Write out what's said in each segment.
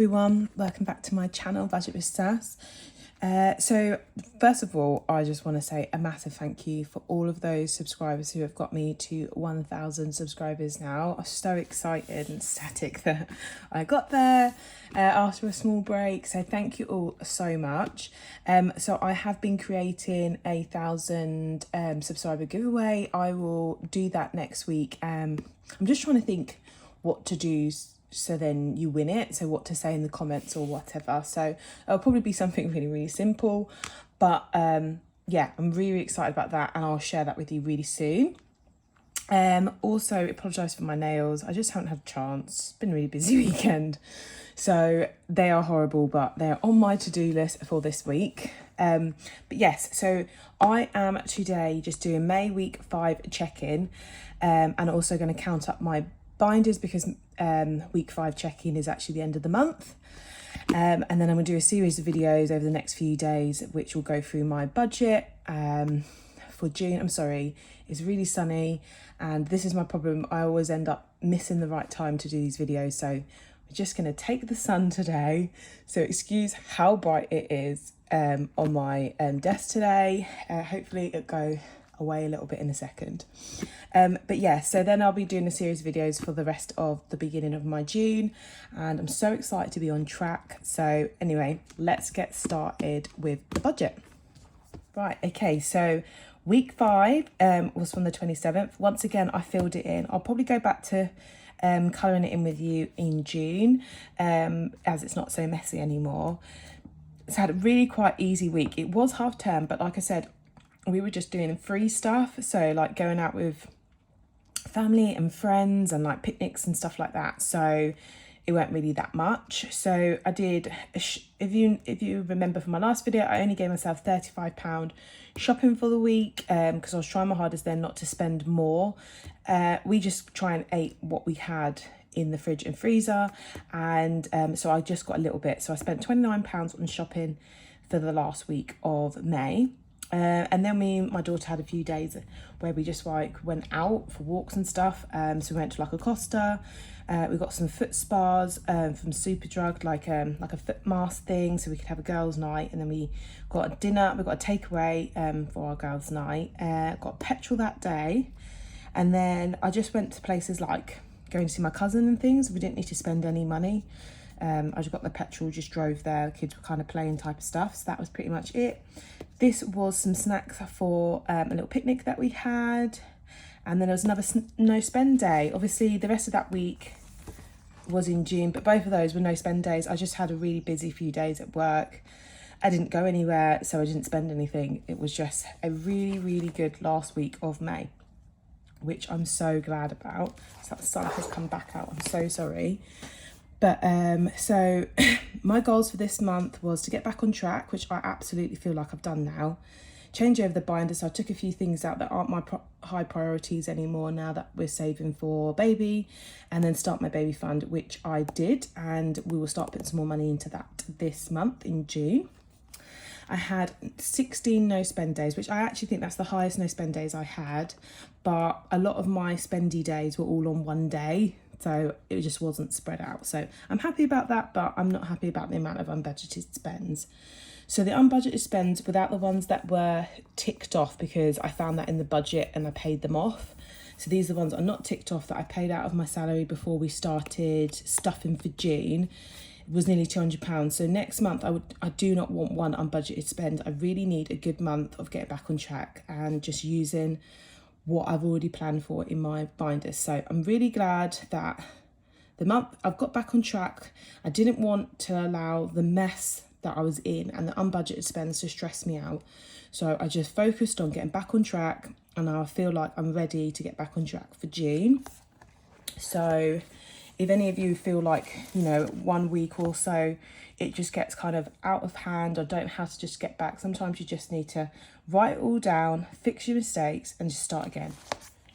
everyone, welcome back to my channel, Budget with Sass. So first of all, I just want to say a massive thank you for all of those subscribers who have got me to 1,000 subscribers now. I'm so excited and ecstatic that I got there after a small break. So thank you all so much. So I have been creating a 1,000 subscriber giveaway. I will do that next week. I'm just trying to think what to do so then you win it, so what to say in the comments or whatever. So it'll probably be something really simple, but yeah, I'm really excited about that, and I'll share that with you really soon. Also apologise for my nails, I just haven't had a chance. It's been a really busy weekend, so they are horrible, but they're on my to-do list for this week. But yes, so I am today just doing May week 5 check-in, and also going to count up my binders because week 5 check-in is actually the end of the month, and then I'm going to do a series of videos over the next few days which will go through my budget for June. I'm sorry, it's really sunny, and this is my problem. I always end up missing the right time to do these videos, so we're just going to take the sun today, so excuse how bright it is on my desk today. Hopefully it'll go away a little bit in a second. But yeah, so then I'll be doing a series of videos for the rest of the beginning of my June, and I'm so excited to be on track. So anyway, let's get started with the budget. Right, okay, so week 5 was from the 27th. Once again, I filled it in. I'll probably go back to colouring it in with you in June, as it's not so messy anymore. So I had a really quite easy week. It was half term, but like I said, we were just doing free stuff, so like going out with family and friends and like picnics and stuff like that, so it weren't really that much. So I did if you remember from my last video, I only gave myself £35 shopping for the week, because I was trying my hardest then not to spend more. We just try and ate what we had in the fridge and freezer, and so I just got a little bit, so I spent £29 on shopping for the last week of May. And then my daughter had a few days where we just like went out for walks and stuff. So we went to like a Costa. We got some foot spas from Superdrug, like a foot mask thing, so we could have a girls' night. And then we got a dinner. We got a takeaway for our girls' night. Got petrol that day, and then I just went to places like going to see my cousin and things. We didn't need to spend any money. I just got the petrol, just drove there. The kids were kind of playing type of stuff, so that was pretty much it. This was some snacks for a little picnic that we had, and then there was another no spend day. Obviously the rest of that week was in June, but both of those were no spend days. I just had a really busy few days at work. I didn't go anywhere, so I didn't spend anything. It was just a really good last week of May, which I'm so glad about. So that sun has come back out, I'm so sorry. But so my goals for this month was to get back on track, which I absolutely feel like I've done now. Change over the binder, so I took a few things out that aren't my high priorities anymore now that we're saving for baby, and then start my baby fund, which I did, and we will start putting some more money into that this month in June. I had 16 no spend days, which I actually think that's the highest no spend days I had, but a lot of my spendy days were all on one day, so it just wasn't spread out. So I'm happy about that, but I'm not happy about the amount of unbudgeted spends. So the unbudgeted spends, without the ones that were ticked off, because I found that in the budget and I paid them off. So these are the ones that are not ticked off that I paid out of my salary before we started stuffing for June. It was nearly £200. So next month I do not want one unbudgeted spend. I really need a good month of getting back on track and just using what I've already planned for in my binders. So I'm really glad that the month I've got back on track. I didn't want to allow the mess that I was in and the unbudgeted spends to stress me out. So I just focused on getting back on track, and now I feel like I'm ready to get back on track for June. So if any of you feel like, you know, 1 week or so, it just gets kind of out of hand or don't have to just get back. Sometimes you just need to write it all down, fix your mistakes, and just start again.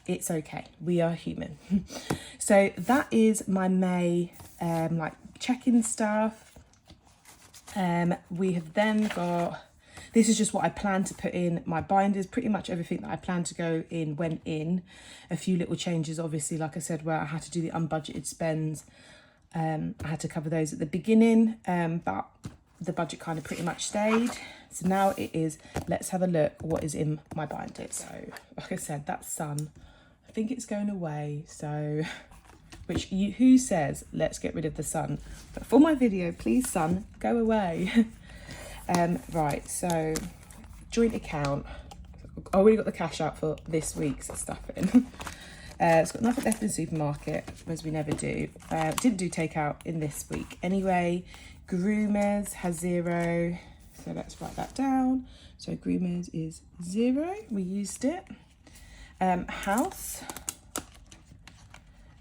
It's okay. We are human. So that is my May like check-in stuff. We have then got, this is just what I plan to put in my binders. Pretty much everything that I planned to go in went in. A few little changes, obviously, like I said, where I had to do the unbudgeted spends. I had to cover those at the beginning, but the budget kind of pretty much stayed. So now it is, let's have a look what is in my binder. So like I said, that sun, I think it's going away. So, who says let's get rid of the sun? But for my video, please sun, go away. Right, so joint account. I already got the cash out for this week's stuff in. It's got nothing left in the supermarket, as we never do. Didn't do takeout in this week anyway. Groomers has 0, so let's write that down. So groomers is 0, we used it. House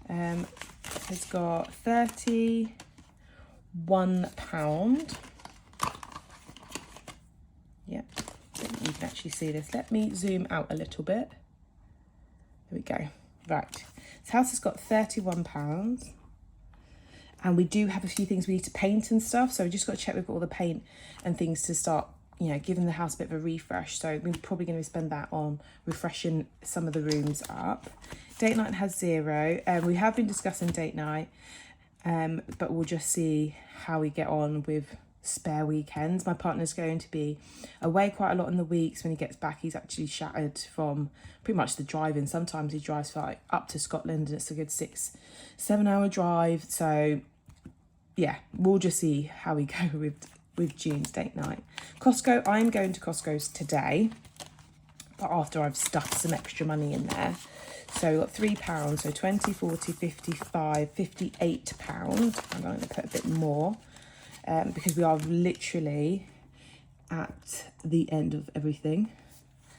has got £31. Yep, you can actually see this. Let me zoom out a little bit. There we go. Right, this house has got £31, and we do have a few things we need to paint and stuff, so we just got to check we've got all the paint and things to start, you know, giving the house a bit of a refresh. So we're probably going to spend that on refreshing some of the rooms up. Date night has 0, and we have been discussing date night, but we'll just see how we get on with spare weekends. My partner's going to be away quite a lot in the weeks. When he gets back, he's actually shattered from pretty much the driving. Sometimes he drives for like up to Scotland, and it's a good 6-7 hour drive. So yeah, we'll just see how we go with June's date night. Costco, I'm going to Costco's today, but after I've stuffed some extra money in there. So we've got £3, so 20, 40, 55, £58. I'm going to put a bit more. Because we are literally at the end of everything.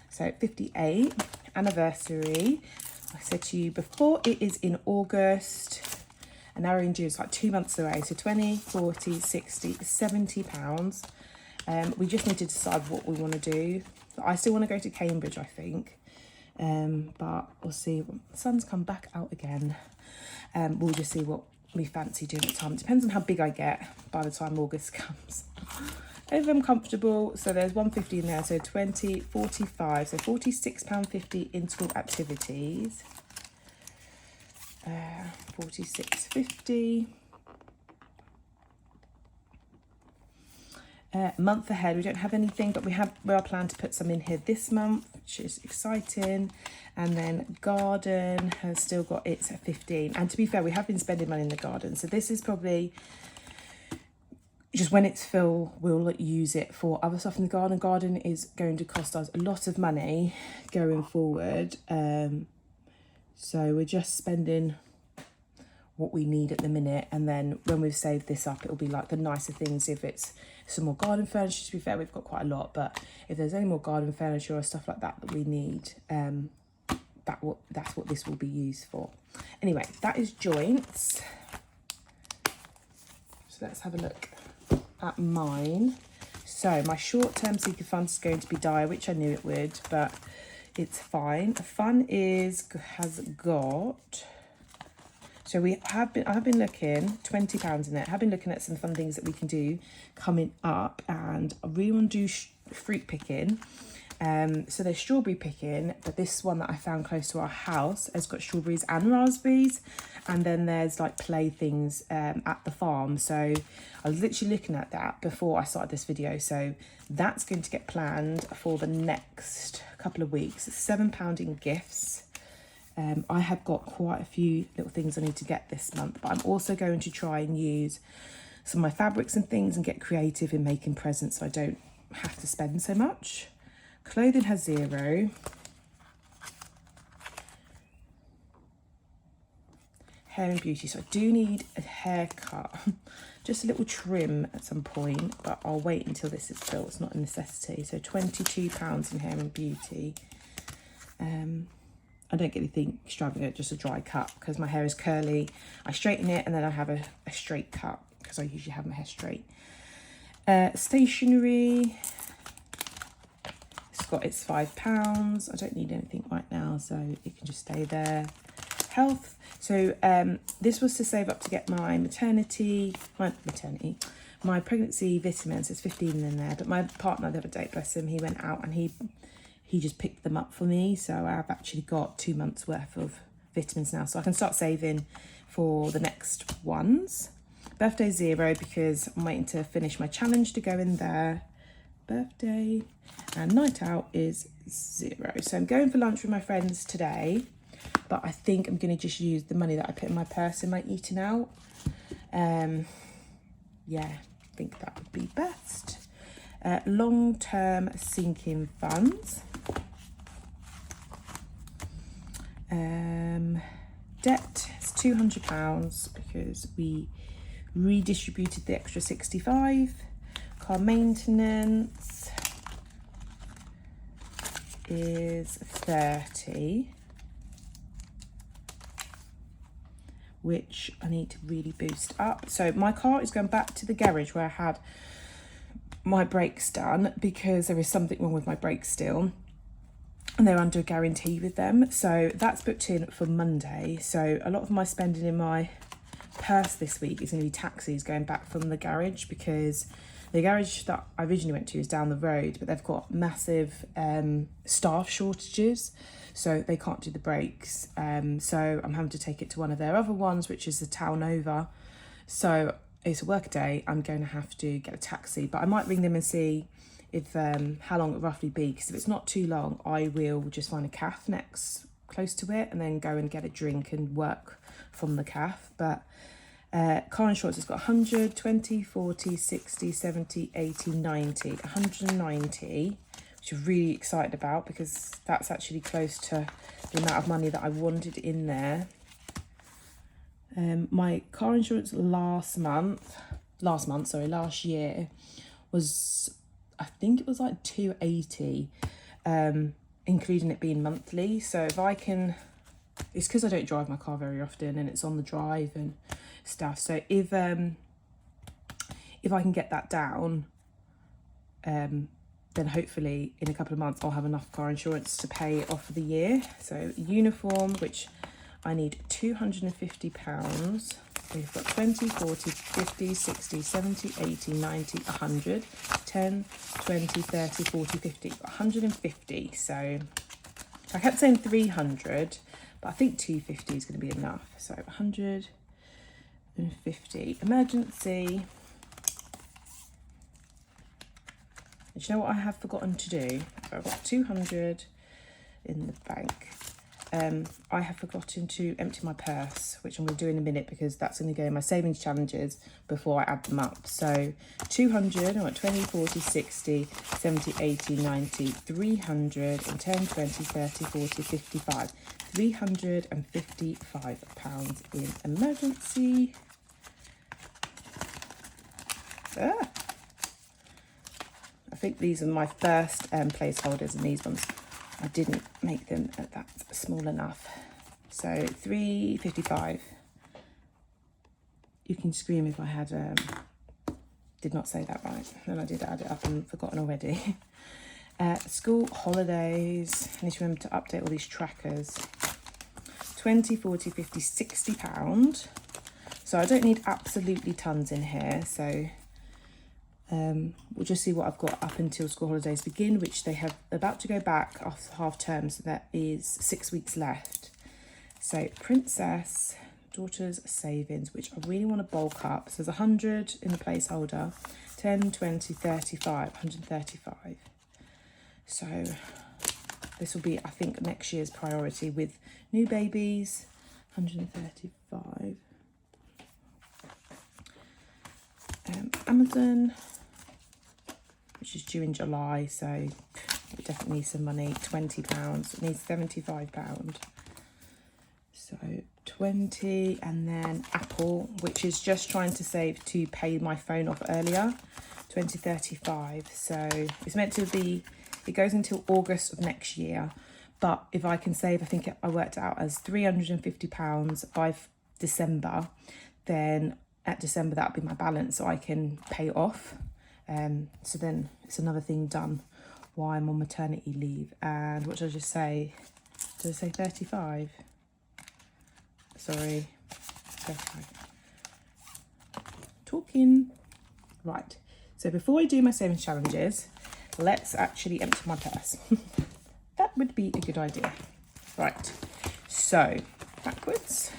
So 58, anniversary. I said to you before, it is in August, and now we're in June, it's like 2 months away. So 20, 40, 60, £70. We just need to decide what we want to do. I still want to go to Cambridge, I think. But we'll see. The sun's come back out again. We'll just see what we fancy doing at the time. It depends on how big I get by the time August comes. If I'm comfortable, so there's 150 in there, so 20, 45, so £46.50 in school activities. 46.50. Month ahead, we don't have anything, but we are planning to put some in here this month, which is exciting. And then garden has still got its at 15. And to be fair, we have been spending money in the garden, so this is probably just when it's full, we'll use it for other stuff in the garden. Garden is going to cost us a lot of money going forward, so we're just spending what we need at the minute, and then when we've saved this up, it'll be like the nicer things. If it's some more garden furniture, to be fair, we've got quite a lot, but if there's any more garden furniture or stuff like that that we need, that's what this will be used for. Anyway, that is joints. So let's have a look at mine. So my short-term seeker fund is going to be dire, which I knew it would, but it's fine. Fun has got, so I have been looking, £20 in it. I have been looking at some fun things that we can do coming up, and I really want to do fruit picking. So there's strawberry picking, but this one that I found close to our house has got strawberries and raspberries, and then there's like play things at the farm. So I was literally looking at that before I started this video, so that's going to get planned for the next couple of weeks. It's £7 in gifts. I have got quite a few little things I need to get this month, but I'm also going to try and use some of my fabrics and things and get creative in making presents so I don't have to spend so much. Clothing has 0. Hair and beauty, so I do need a haircut. Just a little trim at some point, but I'll wait until this is built. It's not a necessity. So £22 in hair and beauty. I don't get anything extravagant, just a dry cut, because my hair is curly. I straighten it and then I have a straight cut, because I usually have my hair straight. Stationery, it's got its £5. I don't need anything right now, so it can just stay there. Health, so this was to save up to get my my pregnancy vitamins. There's 15 in there, but my partner the other day, bless him, he went out and he just picked them up for me, so I've actually got 2 months worth of vitamins now, so I can start saving for the next ones. Birthday 0 because I'm waiting to finish my challenge to go in there. Birthday and night out is 0. So I'm going for lunch with my friends today, but I think I'm going to just use the money that I put in my purse in my eating out. Yeah, I think that would be best. Long-term sinking funds. Debt is £200 because we redistributed the extra 65. Car maintenance is 30, which I need to really boost up. So my car is going back to the garage where I had my brakes done because there is something wrong with my brakes still, and they're under a guarantee with them. So that's booked in for Monday. So a lot of my spending in my purse this week is going to be taxis going back from the garage, because the garage that I originally went to is down the road, but they've got massive staff shortages, so they can't do the brakes. So I'm having to take it to one of their other ones, which is the town over. So it's a work day. I'm going to have to get a taxi, but I might ring them and see if how long it'll roughly be, because if it's not too long, I will just find a cafe next close to it and then go and get a drink and work from the cafe. But car insurance has got 100, 20, 40, 60, 70, 80, 90, 190, which I'm really excited about because that's actually close to the amount of money that I wanted in there. My car insurance last year was, I think it was like 280, including it being monthly. So if I can, it's because I don't drive my car very often and it's on the drive and stuff. So if I can get that down, then hopefully in a couple of months I'll have enough car insurance to pay off for the year. So uniform, which I need £250. We've got 20, 40, 50, 60, 70, 80, 90, 100, 10, 20, 30, 40, 50, 150. So I kept saying 300, but I think 250 is going to be enough. So 150. Emergency. And you know what I have forgotten to do? I've got 200 in the bank. I have forgotten to empty my purse, which I'm going to do in a minute because that's going to go in my savings challenges before I add them up. So 200, I want 20, 40, 60, 70, 80, 90, 300, and 10, 20, 30, 40, 55. £355 in emergency. I think these are my first placeholders, and these ones I didn't make them at that small enough. So 355. You can scream if I had did not say that right, and I did add it up and forgotten already. School holidays. I need to remember to update all these trackers. 20, 40, 50, £60. So I don't need absolutely tons in here. So we'll just see what I've got up until school holidays begin, which they have about to go back after half term. So there is 6 weeks left. So Princess, daughter's savings, which I really want to bulk up. So there's 100 in the placeholder, 10, 20, 35, 135. So this will be, I think, next year's priority with new babies, 135. Amazon, which is due in July, so we definitely need some money. £20, it needs £75. So 20, and then Apple, which is just trying to save to pay my phone off earlier, 2035. So it's meant to be, it goes until August of next year, but if I can save, I think I worked it out as £350 by December, then at December that'll be my balance, so I can pay it off. So then it's another thing done while I'm on maternity leave. And what did I just say? Did I say 35? Sorry, 35. Talking. Right, so before I do my savings challenges, let's actually empty my purse. That would be a good idea. Right, so backwards.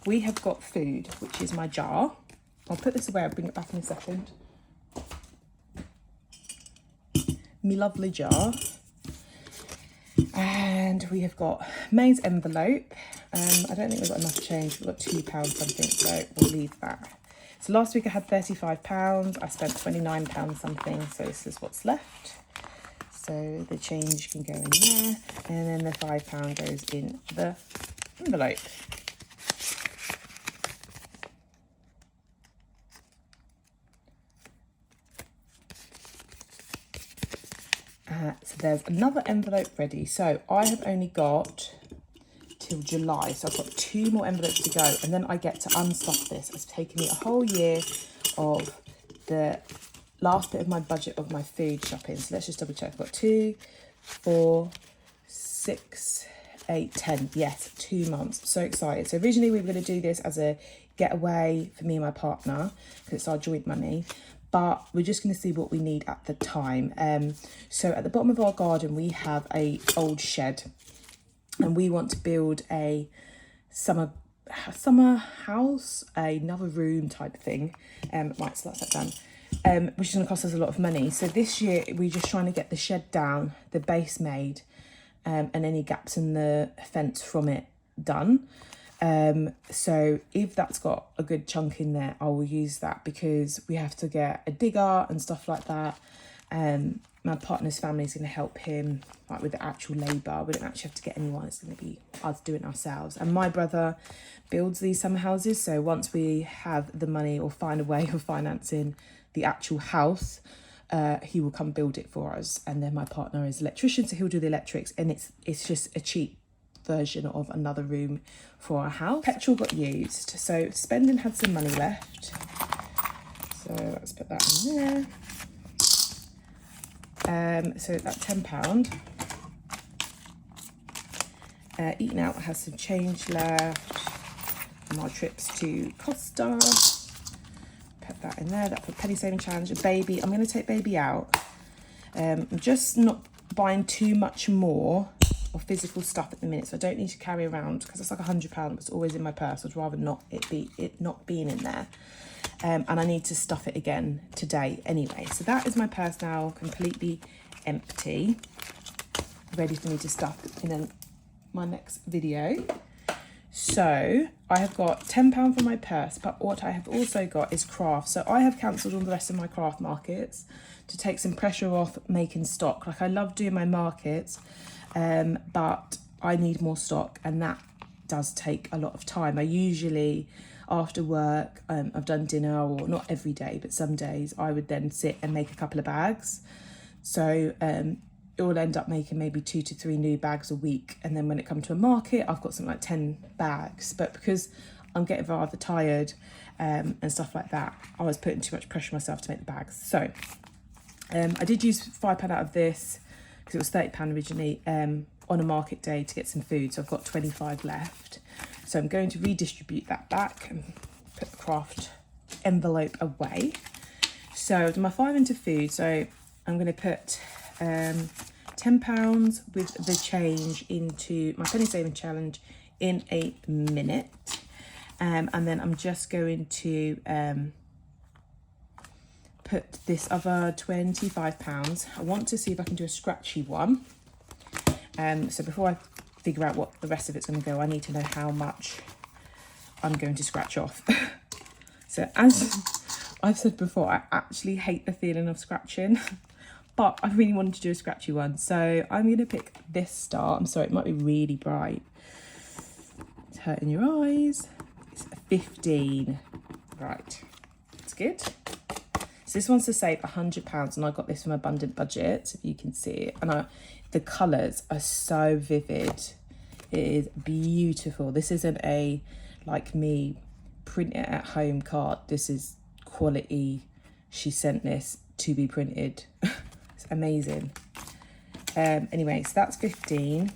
We have got food, which is my jar. I'll put this away, I'll bring it back in a second. Me lovely jar. And we have got May's envelope. I don't think we've got enough change. We've got £2 something, so we'll leave that. So last week I had £35. I spent £29 something, so this is what's left. So the change can go in there, and then the £5 goes in the envelope. So there's another envelope ready. So I have only got till July, so I've got 2 more envelopes to go, and then I get to unstuff this. It's taken me a whole year of the last bit of my budget of my food shopping. So let's just double check. I've got 2, 4, 6, 8, 10. Yes, 2 months. So excited. So originally we were going to do this as a getaway for me and my partner because it's our joint money. But we're just going to see what we need at the time. So at the bottom of our garden, we have a old shed, and we want to build a summer house, another room type thing. Right, so that's that done. Which is going to cost us a lot of money. So this year, we're just trying to get the shed down, the base made, and any gaps in the fence from it done. So if that's got a good chunk in there, I will use that, because we have to get a digger and stuff like that. My partner's family is going to help him like with the actual labour. We don't actually have to get anyone. It's going to be us doing it ourselves. And my brother builds these summer houses. So once we have the money or find a way of financing the actual house, he will come build it for us. And then my partner is an electrician, so he'll do the electrics. And it's just a cheap version of another room for our house. Petrol got used, so spending had some money left, so let's put that in there. So that £10. Eating out has some change left from our trips to Costa. Put that in there. That's for penny saving challenge. A baby, I'm going to take baby out. I'm just not buying too much more or physical stuff at the minute, so I don't need to carry around, because it's like £100. It's always in my purse. I'd rather not it not being in there, and I need to stuff it again today anyway. So that is my purse now, completely empty, ready for me to stuff in my next video. So I have got £10 for my purse, but what I have also got is craft. So I have cancelled all the rest of my craft markets to take some pressure off making stock. Like, I love doing my markets, but I need more stock, and that does take a lot of time. I usually, after work, I've done dinner, or not every day, but some days I would then sit and make a couple of bags. So it will end up making maybe 2 to 3 new bags a week. And then when it comes to a market, I've got something like 10 bags. But because I'm getting rather tired and stuff like that, I was putting too much pressure on myself to make the bags. So I did use £5 out of this, because it was £30 originally, on a market day to get some food. So I've got 25 left. So I'm going to redistribute that back and put the craft envelope away. So my 5 into food. So I'm going to put £10 with the change into my penny saving challenge in a minute. And then I'm just going to put this other £25. I want to see if I can do a scratchy one. So before I figure out what the rest of it's going to go, I need to know how much I'm going to scratch off. So as I've said before, I actually hate the feeling of scratching, but I really wanted to do a scratchy one. So I'm going to pick this star. I'm sorry, it might be really bright. It's hurting your eyes. It's 15. Right, that's good. So this one's to save £100, and I got this from Abundant Budget, if you can see it. And the colours are so vivid. It is beautiful. This isn't a, like me, print it at home card. This is quality. She sent this to be printed. It's amazing. Anyway, so that's 15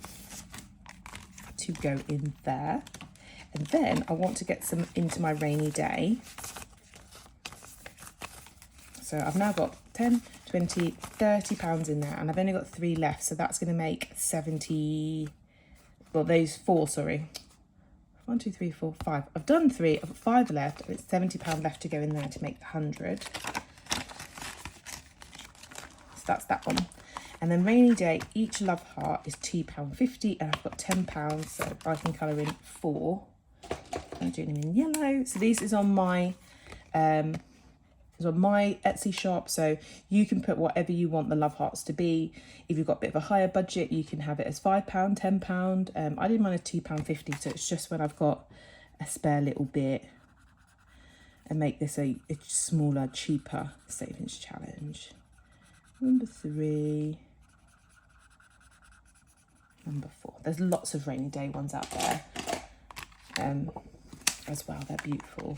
to go in there. And then I want to get some into my rainy day. So I've now got 10, 20, £30 in there, and I've only got 3 left. So that's going to make 70, well, those 4, sorry. 1, 2, 3, 4, 5. I've done 3, I've got 5 left, and it's £70 left to go in there to make the 100. So that's that one. And then rainy day, each love heart is £2.50, and I've got £10, so I can colour in 4. I'm doing them in yellow. So this is on my Etsy shop, so you can put whatever you want the love hearts to be. If you've got a bit of a higher budget, you can have it as £5, £10. I did mine as £2.50, so it's just when I've got a spare little bit, and make this a smaller, cheaper savings challenge. Number 3, number 4. There's lots of rainy day ones out there as well. They're beautiful.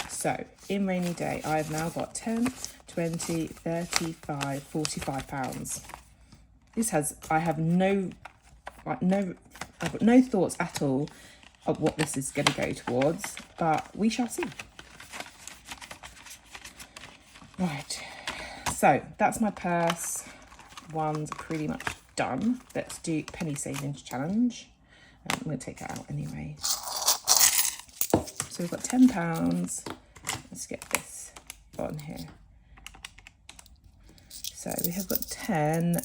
So in rainy day, I've now got 10, 20, 35, 45 pounds. I have no thoughts at all of what this is going to go towards, but we shall see. Right, so that's my purse. One's pretty much done. Let's do penny savings challenge. I'm going to take that out anyway. So we've got £10. Let's get this on here. So we have got 10,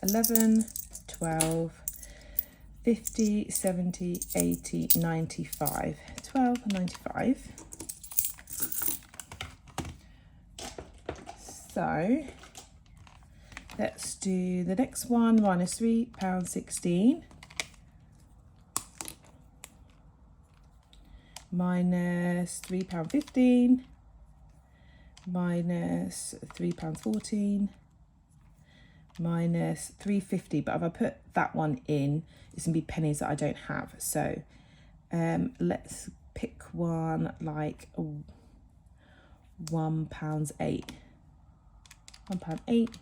11, 12, 50, 70, 80, 95. 12 and 95. So let's do the next one, minus £3.16. Minus £3.15, minus £3.14, minus £3.50. But if I put that one in, it's gonna be pennies that I don't have. So let's pick one like £1.08. £1.08,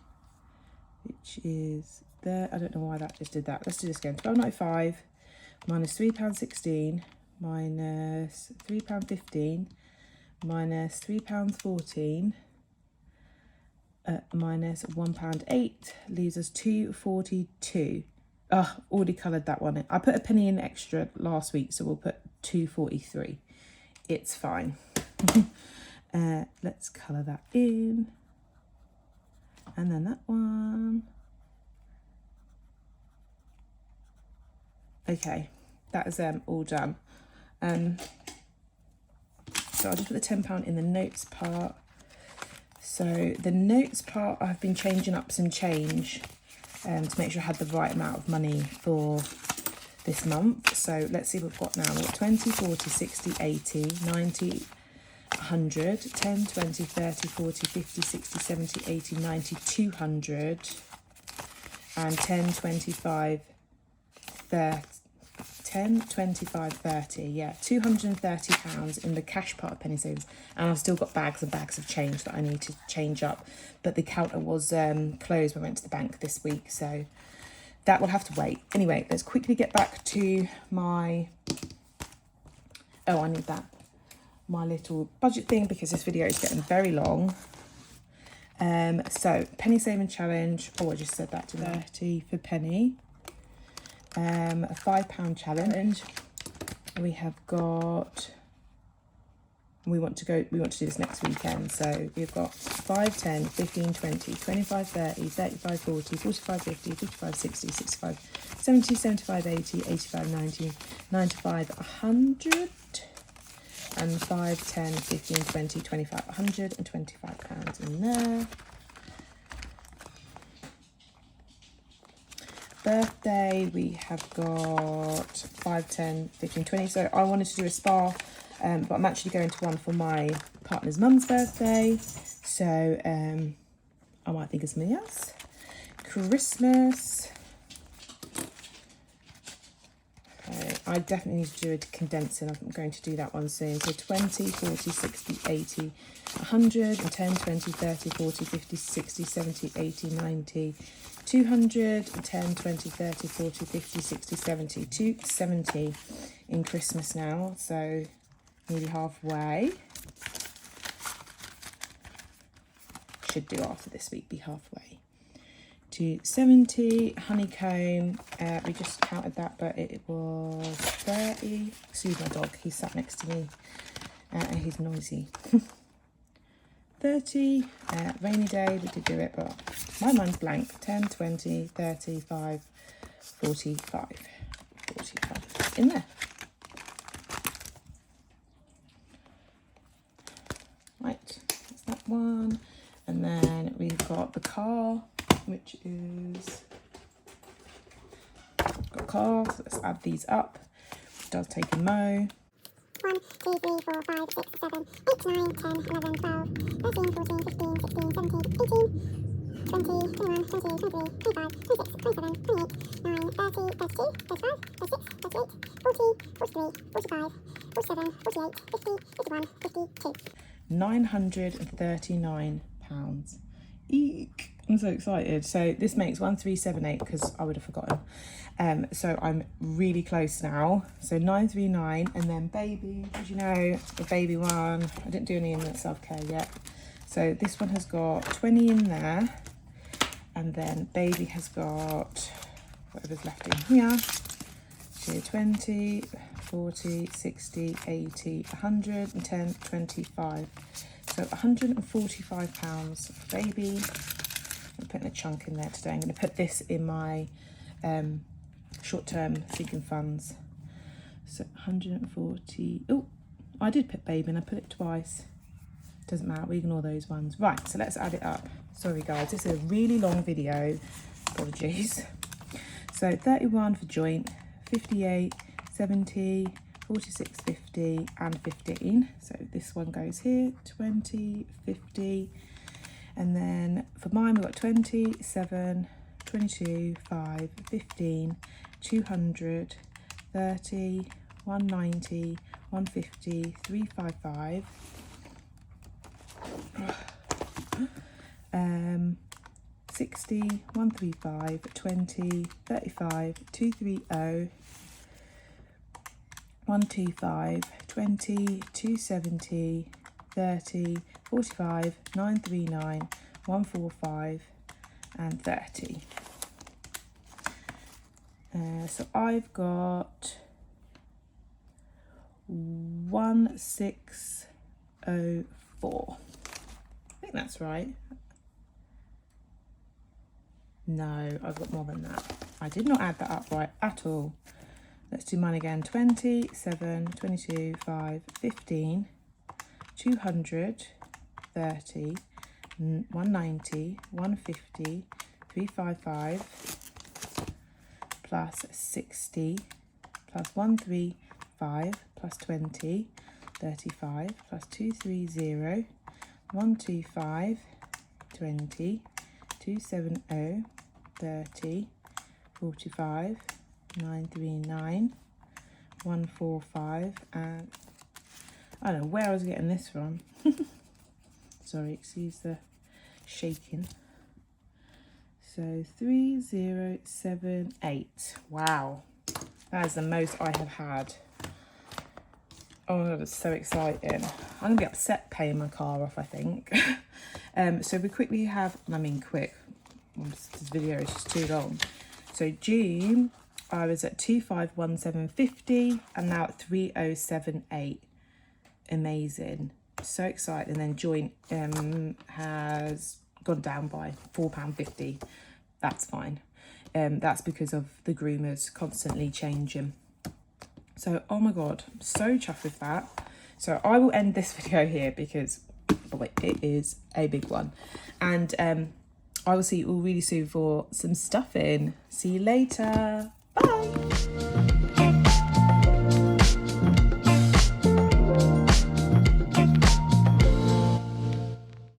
which is there. I don't know why that just did that. Let's do this again. £12.95 minus £3.16. Minus £3.15, minus £3.14, minus £1.08 leaves us £2.42. Oh, already coloured that one in. I put a penny in extra last week, so we'll put £2.43. It's fine. Let's colour that in. And then that one. Okay, that is all done. So I'll just put the £10 in the notes part. So the notes part, I've been changing up some change to make sure I had the right amount of money for this month. So let's see what we've got now. We've got 20, 40, 60, 80, 90, 100, 10, 20, 30, 40, 50, 60, 70, 80, 90, 200, and 10, 25, 30. 10, 25, 30, yeah, £230 in the cash part of penny savings, and I've still got bags and bags of change that I need to change up, but the counter was closed when I went to the bank this week, so that will have to wait. Anyway, let's quickly get back to my, I need that, my little budget thing, because this video is getting very long. So penny saving challenge, I just said that to 30 for penny. A £5 challenge. We have got, we want to do this next weekend, so we've got 5, 10, 15, 20, 25, 30, 35, 40, 45, 50, 55, 60, 65, 70, 75, 80, 85, 90, 95, 100, and 5, 10, 15, 20, 25, £125 in there. Birthday, we have got 5, 10, 15, 20. So I wanted to do a spa, but I'm actually going to one for my partner's mum's birthday. So I might think of something else. Christmas. I definitely need to do a condensing. I'm going to do that one soon. So 20, 40, 60, 80, 100, and 10, 20, 30, 40, 50, 60, 70, 80, 90, 200, 10, 20, 30, 40, 50, 60, 70, 270 in Christmas now. So nearly halfway. Should do after this week, be halfway. to 70. Honeycomb, we just counted that, but it was 30. Excuse my dog, he's sat next to me and he's noisy. 30. Rainy day, we did do it, but my mind's blank. 10, 20, 35, 45. 45 in there. Right, that's that one. And then we've got the car, which is, got a car, so let's add these up. It does take a mo. 1, 2, 3, 4, 5, 6, 7, 8, 9, 10, 11, 12, 13, 14, 15, 16, 17, 18, 20, 21, 22, 23, 25, 26, 27, 28, 9, 30, 32, 35, 36, 38, 40, 43, 45, 47, 48, 50, 51, 52. £939. Eek! I'm so excited. So this makes 1378 because I would have forgotten. So I'm really close now. So 939, and then baby, as you know, the baby one. I didn't do any in the self-care yet. So this one has got 20 in there, and then baby has got whatever's left in here. So 20, 40, 60, 80, 110, 25. So £145 for baby. I'm putting a chunk in there today. I'm going to put this in my short-term sinking funds. So 140. Oh, I did put baby and I put it twice. Doesn't matter, we ignore those ones. Right, so let's add it up. Sorry guys, this is a really long video. Apologies. So 31 for joint, 58, 70, 46, 50 and 15. So this one goes here, 20, 50. And then for mine, we've got 27, 22, 5, 15, 200, 30, 190, 150, 355. 60, 135, 20, 35, 230, 125, 20, 270, 30, 45, 939, 145 and 30. So I've got 1604. I think that's right. No, I've got more than that. I did not add that up right at all. Let's do mine again. 20, 7, 22, 5, 15, 200, 30, 190, 150, 355, plus 60, plus 135, plus 20, 35, plus 230, 125, 20, 270, 30, 45, 939, 145, and I don't know where I was getting this from. Sorry, excuse the shaking. So 3078. Wow, that is the most I have had. Oh my god, it's so exciting. I'm gonna be upset paying my car off, I think. So we quickly have, I mean quick, this video is just too long. So June, I was at 251750 and now at 3078. Amazing, so excited. And then joint has gone down by £4.50. That's fine. That's because of the groomers constantly changing. So oh my god, I'm so chuffed with that. So I will end this video here because boy, it is a big one, and I will see you all really soon for some stuffing. See you later. Bye.